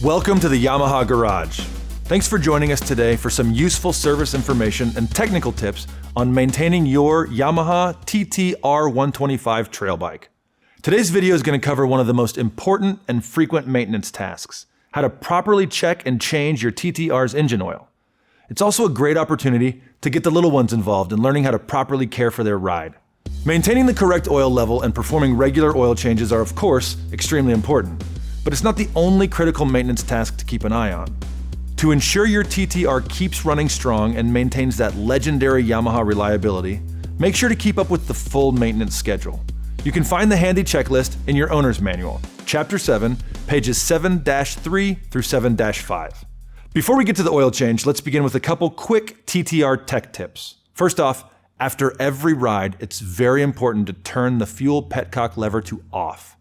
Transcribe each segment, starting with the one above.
Welcome to the Yamaha Garage. Thanks for joining us today for some useful service information and technical tips on maintaining your Yamaha TT-R125 trail bike. Today's video is going to cover one of the most important and frequent maintenance tasks: how to properly check and change your TT-R's engine oil. It's also a great opportunity to get the little ones involved in learning how to properly care for their ride. Maintaining the correct oil level and performing regular oil changes are, of course, extremely important, but it's not the only critical maintenance task to keep an eye on. To ensure your TT-R keeps running strong and maintains that legendary Yamaha reliability, make sure to keep up with the full maintenance schedule. You can find the handy checklist in your owner's manual, Chapter 7, pages 7-3 through 7-5. Before we get to the oil change, let's begin with a couple quick TT-R tech tips. First off, after every ride, it's very important to turn the fuel petcock lever to off.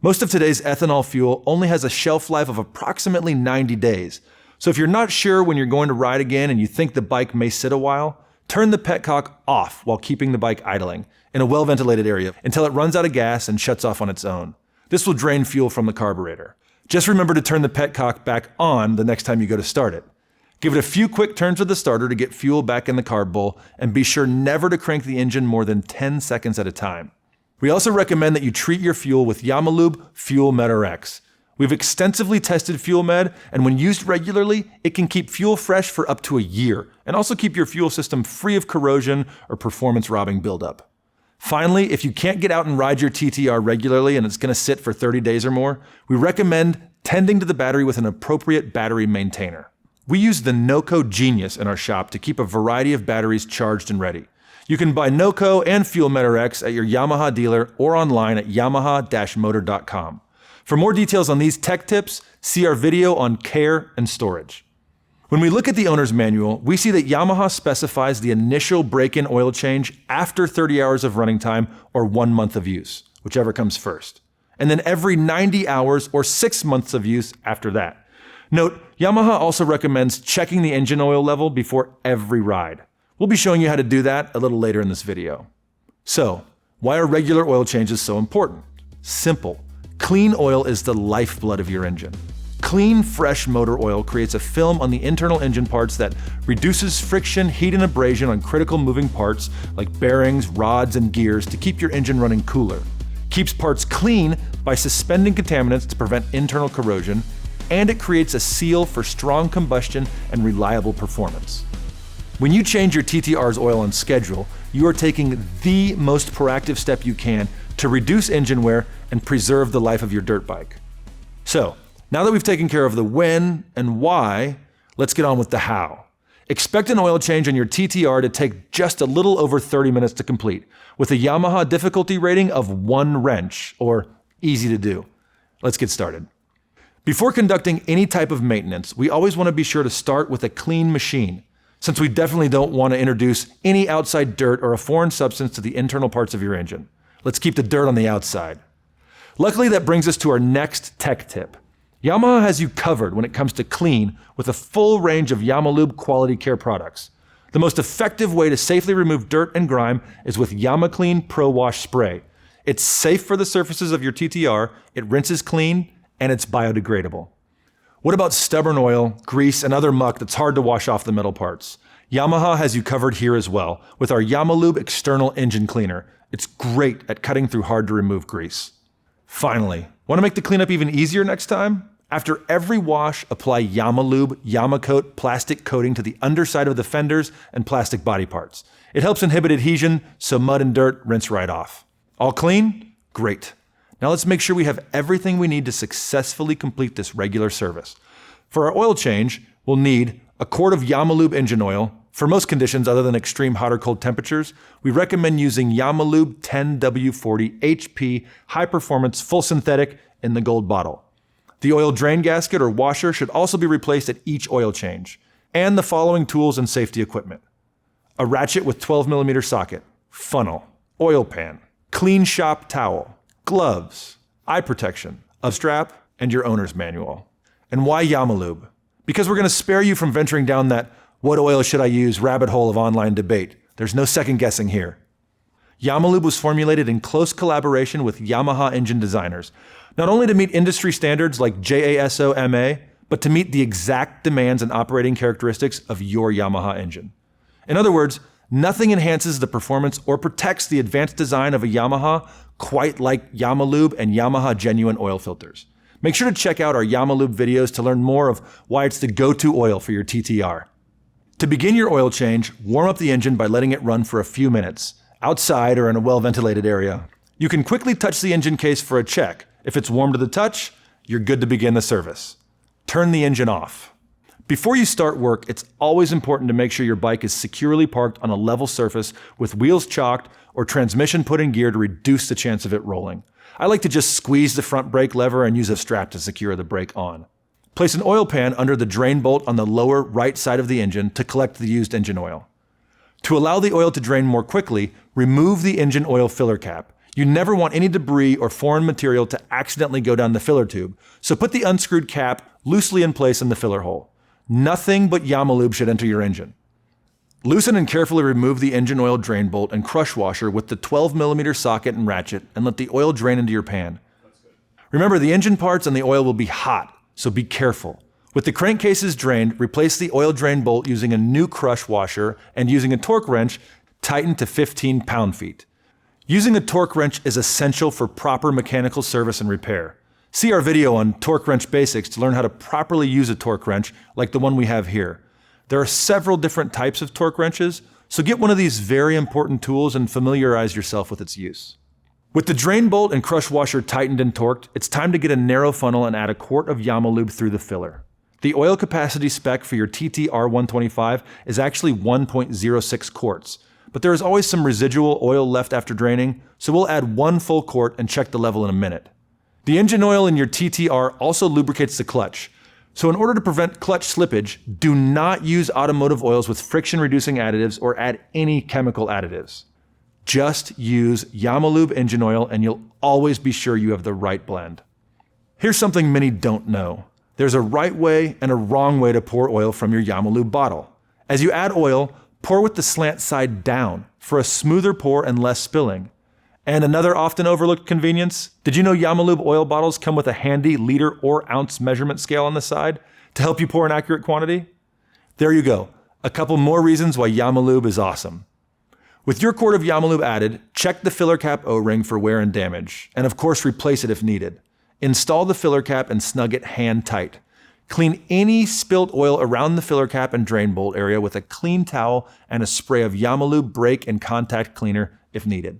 Most of today's ethanol fuel only has a shelf life of approximately 90 days. So if you're not sure when you're going to ride again and you think the bike may sit a while, turn the petcock off while keeping the bike idling in a well-ventilated area until it runs out of gas and shuts off on its own. This will drain fuel from the carburetor. Just remember to turn the petcock back on the next time you go to start it. Give it a few quick turns with the starter to get fuel back in the carb bowl, and be sure never to crank the engine more than 10 seconds at a time. We also recommend that you treat your fuel with Yamalube Fuel Med RX. We've extensively tested Fuel Med, and when used regularly, it can keep fuel fresh for up to a year, and also keep your fuel system free of corrosion or performance-robbing buildup. Finally, if you can't get out and ride your TT-R regularly and it's going to sit for 30 days or more, we recommend tending to the battery with an appropriate battery maintainer. We use the NOCO Genius in our shop to keep a variety of batteries charged and ready. You can buy NOCO and Fuel Med RX at your Yamaha dealer or online at yamaha-motor.com. For more details on these tech tips, see our video on care and storage. When we look at the owner's manual, we see that Yamaha specifies the initial break-in oil change after 30 hours of running time or 1 month of use, whichever comes first, and then every 90 hours or 6 months of use after that. Note, Yamaha also recommends checking the engine oil level before every ride. We'll be showing you how to do that a little later in this video. So, why are regular oil changes so important? Simple. Clean oil is the lifeblood of your engine. Clean, fresh motor oil creates a film on the internal engine parts that reduces friction, heat, and abrasion on critical moving parts like bearings, rods, and gears to keep your engine running cooler. Keeps parts clean by suspending contaminants to prevent internal corrosion, and it creates a seal for strong combustion and reliable performance. When you change your TT-R's oil on schedule, you are taking the most proactive step you can to reduce engine wear and preserve the life of your dirt bike. So, now that we've taken care of the when and why, let's get on with the how. Expect an oil change on your TT-R to take just a little over 30 minutes to complete, with a Yamaha difficulty rating of 1 wrench, or easy to do. Let's get started. Before conducting any type of maintenance, we always want to be sure to start with a clean machine, since we definitely don't want to introduce any outside dirt or a foreign substance to the internal parts of your engine. Let's keep the dirt on the outside. Luckily, that brings us to our next tech tip. Yamaha has you covered when it comes to clean with a full range of Yamalube quality care products. The most effective way to safely remove dirt and grime is with YamaClean Pro Wash Spray. It's safe for the surfaces of your TT-R, it rinses clean, and it's biodegradable. What about stubborn oil, grease, and other muck that's hard to wash off the metal parts? Yamaha has you covered here as well with our Yamalube External Engine Cleaner. It's great at cutting through hard to remove grease. Finally, want to make the cleanup even easier next time? After every wash, apply Yamalube YamaCoat plastic coating to the underside of the fenders and plastic body parts. It helps inhibit adhesion, so mud and dirt rinse right off. All clean? Great. Now let's make sure we have everything we need to successfully complete this regular service. For our oil change, we'll need a quart of Yamalube engine oil. For most conditions other than extreme hot or cold temperatures, we recommend using Yamalube 10W40 HP High Performance Full Synthetic in the gold bottle. The oil drain gasket or washer should also be replaced at each oil change. And the following tools and safety equipment: a ratchet with 12mm socket, funnel, oil pan, clean shop towel, gloves, eye protection, a strap, and your owner's manual. And why Yamalube? Because we're going to spare you from venturing down that "what oil should I use" rabbit hole of online debate. There's no second guessing here. Yamalube was formulated in close collaboration with Yamaha engine designers, not only to meet industry standards like JASO MA, but to meet the exact demands and operating characteristics of your Yamaha engine. In other words, nothing enhances the performance or protects the advanced design of a Yamaha quite like Yamalube and Yamaha genuine oil filters. Make sure to check out our Yamalube videos to learn more of why it's the go-to oil for your TT-R. To begin your oil change, warm up the engine by letting it run for a few minutes, outside or in a well-ventilated area. You can quickly touch the engine case for a check. If it's warm to the touch, you're good to begin the service. Turn the engine off. Before you start work, it's always important to make sure your bike is securely parked on a level surface with wheels chalked or transmission put in gear to reduce the chance of it rolling. I like to just squeeze the front brake lever and use a strap to secure the brake on. Place an oil pan under the drain bolt on the lower right side of the engine to collect the used engine oil. To allow the oil to drain more quickly, remove the engine oil filler cap. You never want any debris or foreign material to accidentally go down the filler tube, so put the unscrewed cap loosely in place in the filler hole. Nothing but Yamalube should enter your engine. Loosen and carefully remove the engine oil drain bolt and crush washer with the 12mm socket and ratchet and let the oil drain into your pan. Remember, the engine parts and the oil will be hot, so be careful. With the crankcases drained, replace the oil drain bolt using a new crush washer and using a torque wrench, tighten to 15 pound-feet. Using a torque wrench is essential for proper mechanical service and repair. See our video on torque wrench basics to learn how to properly use a torque wrench like the one we have here. There are several different types of torque wrenches, so get one of these very important tools and familiarize yourself with its use. With the drain bolt and crush washer tightened and torqued, it's time to get a narrow funnel and add a quart of Yamalube through the filler. The oil capacity spec for your TT-R125 is actually 1.06 quarts, but there is always some residual oil left after draining, so we'll add 1 full quart and check the level in a minute. The engine oil in your TT-R also lubricates the clutch, so in order to prevent clutch slippage, do not use automotive oils with friction-reducing additives or add any chemical additives. Just use Yamalube engine oil and you'll always be sure you have the right blend. Here's something many don't know. There's a right way and a wrong way to pour oil from your Yamalube bottle. As you add oil, pour with the slant side down for a smoother pour and less spilling. And another often overlooked convenience, did you know Yamalube oil bottles come with a handy liter or ounce measurement scale on the side to help you pour an accurate quantity? There you go, a couple more reasons why Yamalube is awesome. With your quart of Yamalube added, check the filler cap O-ring for wear and damage, and of course replace it if needed. Install the filler cap and snug it hand tight. Clean any spilt oil around the filler cap and drain bolt area with a clean towel and a spray of Yamalube brake and contact cleaner if needed.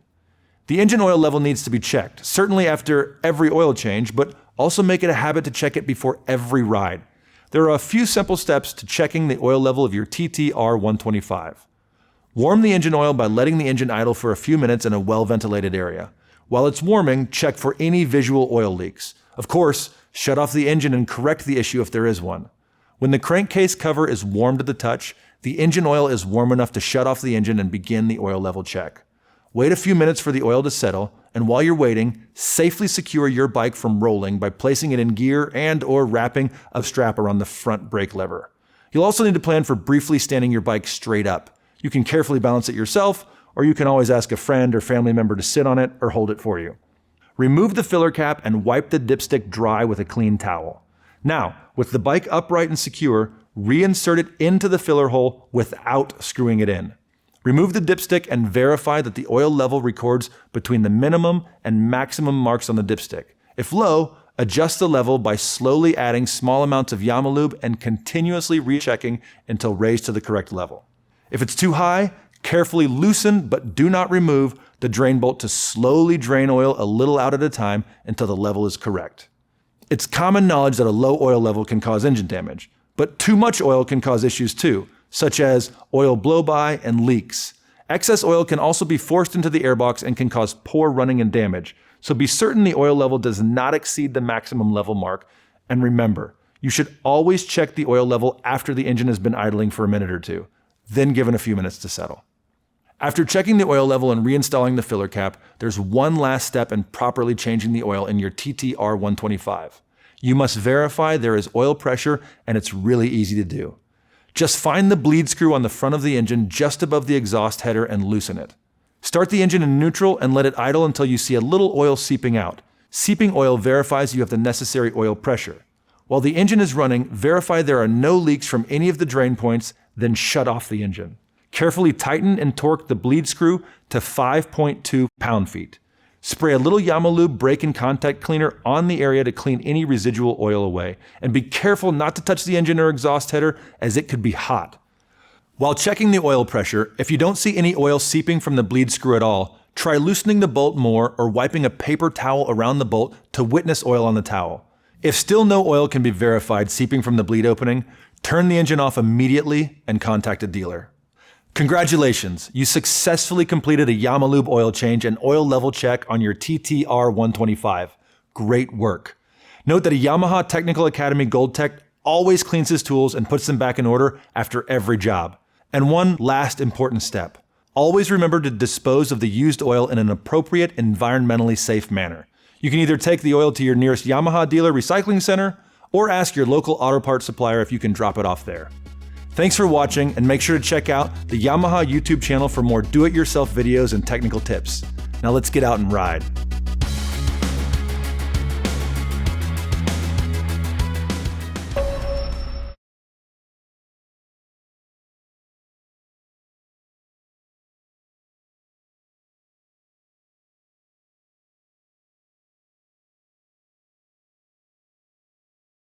The engine oil level needs to be checked, certainly after every oil change, but also make it a habit to check it before every ride. There are a few simple steps to checking the oil level of your TT-R125. Warm the engine oil by letting the engine idle for a few minutes in a well-ventilated area. While it's warming, check for any visual oil leaks. Of course, shut off the engine and correct the issue if there is one. When the crankcase cover is warm to the touch, the engine oil is warm enough to shut off the engine and begin the oil level check. Wait a few minutes for the oil to settle, and while you're waiting, safely secure your bike from rolling by placing it in gear and/or wrapping a strap around the front brake lever. You'll also need to plan for briefly standing your bike straight up. You can carefully balance it yourself, or you can always ask a friend or family member to sit on it or hold it for you. Remove the filler cap and wipe the dipstick dry with a clean towel. Now, with the bike upright and secure, reinsert it into the filler hole without screwing it in. Remove the dipstick and verify that the oil level records between the minimum and maximum marks on the dipstick. If low, adjust the level by slowly adding small amounts of Yamalube and continuously rechecking until raised to the correct level. If it's too high, carefully loosen but do not remove the drain bolt to slowly drain oil a little out at a time until the level is correct. It's common knowledge that a low oil level can cause engine damage, but too much oil can cause issues too, such as oil blow-by and leaks. Excess oil can also be forced into the airbox and can cause poor running and damage, so be certain the oil level does not exceed the maximum level mark. And remember, you should always check the oil level after the engine has been idling for a minute or two, then given a few minutes to settle. After checking the oil level and reinstalling the filler cap, there's one last step in properly changing the oil in your TT-R125. You must verify there is oil pressure, and it's really easy to do. Just find the bleed screw on the front of the engine just above the exhaust header and loosen it. Start the engine in neutral and let it idle until you see a little oil seeping out. Seeping oil verifies you have the necessary oil pressure. While the engine is running, verify there are no leaks from any of the drain points, then shut off the engine. Carefully tighten and torque the bleed screw to 5.2 pound-feet. Spray a little Yamalube brake and contact cleaner on the area to clean any residual oil away, and be careful not to touch the engine or exhaust header as it could be hot. While checking the oil pressure, if you don't see any oil seeping from the bleed screw at all, try loosening the bolt more or wiping a paper towel around the bolt to witness oil on the towel. If still no oil can be verified seeping from the bleed opening, turn the engine off immediately and contact a dealer. Congratulations, you successfully completed a Yamalube oil change and oil level check on your TT-R125. Great work. Note that a Yamaha Technical Academy Gold Tech always cleans his tools and puts them back in order after every job. And one last important step. Always remember to dispose of the used oil in an appropriate, environmentally safe manner. You can either take the oil to your nearest Yamaha dealer recycling center or ask your local auto parts supplier if you can drop it off there. Thanks for watching, and make sure to check out the Yamaha YouTube channel for more do-it-yourself videos and technical tips. Now let's get out and ride.